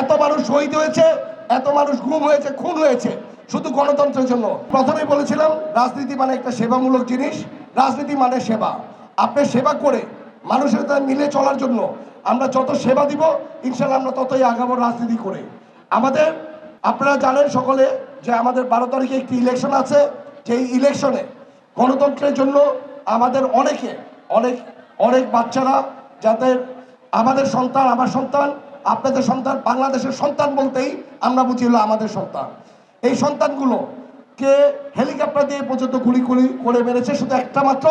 এত মানুষ শহীদ হয়েছে, এত মানুষ গুম হয়েছে, খুন হয়েছে শুধু গণতন্ত্রের জন্য। প্রথমেই বলেছিলাম রাজনীতি মানে একটা সেবামূলক জিনিস, রাজনীতি মানে সেবা। আপনি সেবা করে মানুষের সাথে মিলে চলার জন্য আমরা যত সেবা দিব ইনশাল্লাহ আমরা ততই আগাবো রাজনীতি করে। আমাদের আপনারা জানেন সকলে যে আমাদের 12 তারিখে একটি ইলেকশন আছে, যেই ইলেকশনে গণতন্ত্রের জন্য আমাদের অনেক বাচ্চারা, যাদের আমাদের সন্তান, আমার সন্তান, আপনাদের সন্তান, বাংলাদেশের সন্তান বলতেই আমরা বুঝি হলো আমাদের সন্তান। এই সন্তানগুলোকে হেলিকপ্টার দিয়ে পর্যন্ত গুলি করে মেরেছে শুধু একটা মাত্র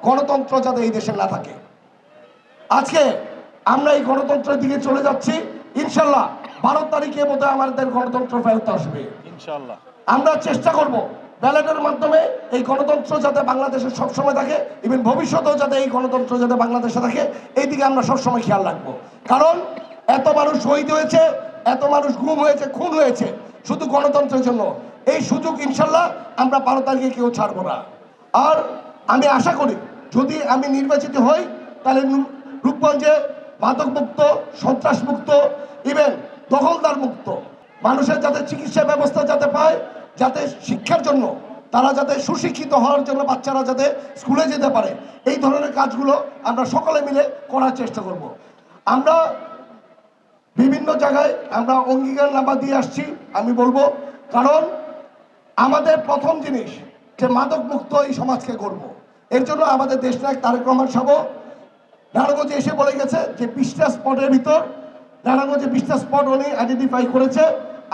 গণতন্ত্র যাতে এই দেশে না থাকে। আজকে আমরা এই গণতন্ত্রের দিকে চলে যাচ্ছি, ইনশাল্লাহ 12 তারিখে বোধহয় আমাদের গণতন্ত্র ফেরত আসবে ইনশাল্লাহ। আমরা চেষ্টা করব ব্যালটের মাধ্যমে এই গণতন্ত্র যাতে বাংলাদেশে সবসময় থাকে, ইভেন ভবিষ্যতেও যাতে এই গণতন্ত্র যাতে বাংলাদেশে থাকে, এই দিকে আমরা সবসময় খেয়াল রাখবো। কারণ এত মানুষ শহীদ হয়েছে, এত মানুষ গুম হয়েছে, খুন হয়েছে শুধু গণতন্ত্রের জন্য। এই সুযোগ ইনশাল্লাহ আমরা 12 তারিখে কেউ ছাড়বো না। আর আমি আশা করি যদি আমি নির্বাচিত হই তাহলে রূপগঞ্জে মাদক মুক্ত, সন্ত্রাস মুক্ত, ইভেন দখলদার মুক্ত, মানুষের যাতে চিকিৎসা ব্যবস্থা যাতে পায়, যাতে শিক্ষার জন্য তারা যাতে সুশিক্ষিত হওয়ার জন্য বাচ্চারা যাতে স্কুলে যেতে পারে, এই ধরনের কাজগুলো আমরা সকলে মিলে করার চেষ্টা করব। আমরা বিভিন্ন জায়গায় আমরা অঙ্গীকারনামা দিয়ে আসছি, আমি বলবো, কারণ আমাদের প্রথম জিনিস যে মাদক মুক্ত এই সমাজকে করব। এর জন্য আমাদের দেশনায়ক তারেক রহমান সাহেব নারায়ণগঞ্জে এসে বলে গেছে যে 20টা স্পটের ভিতর নারায়ণগঞ্জে 20টা স্পট উনি আইডেন্টিফাই করেছে।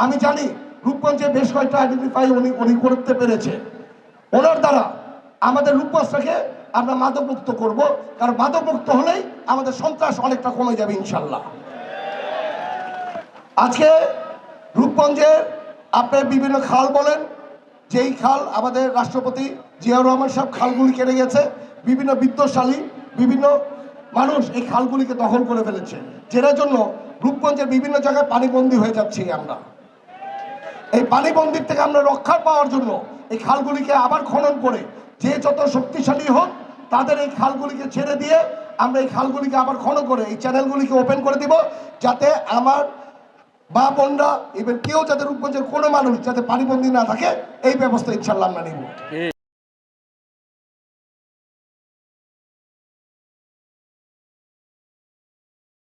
আমি জানি রূপগঞ্জে বেশ কয়েকটা আইডেন্টিফাই উনি করতে পেরেছে। ওনার দ্বারা আমাদের রূপগঞ্জটাকে আমরা মাদক মুক্ত করব, কারণ মাদক মুক্ত হলেই আমাদের সন্ত্রাস অনেকটা কমে যাবে ইনশাল্লাহ। আজকে রূপগঞ্জে আপনি বিভিন্ন খাল বলেন, যেই খাল আমাদের রাষ্ট্রপতি জিয়াউর রহমান সাহেব খালগুলি কেড়ে গেছে, বিভিন্ন বিত্তশালী বিভিন্ন মানুষ এই খালগুলিকে দখল করে ফেলেছে, যেটার জন্য রূপগঞ্জের বিভিন্ন জায়গায় পানিবন্দী হয়ে যাচ্ছি আমরা। এই পানিবন্দির থেকে আমরা রক্ষা পাওয়ার জন্য এই খালগুলিকে আবার খনন করে যে যত শক্তিশালী হোক তাদের এই খালগুলিকে ছেড়ে দিয়ে আমরা এই খালগুলিকে আবার খনন করে এই চ্যানেলগুলিকে ওপেন করে দিব, যাতে আমার বা বোনরা ইভেন কেউ যাতে রূপগঞ্জের কোনো মানুষ যাতে পানিবন্দী না থাকে, এই ব্যবস্থা ইনশাল্লাহ আমরা নিব।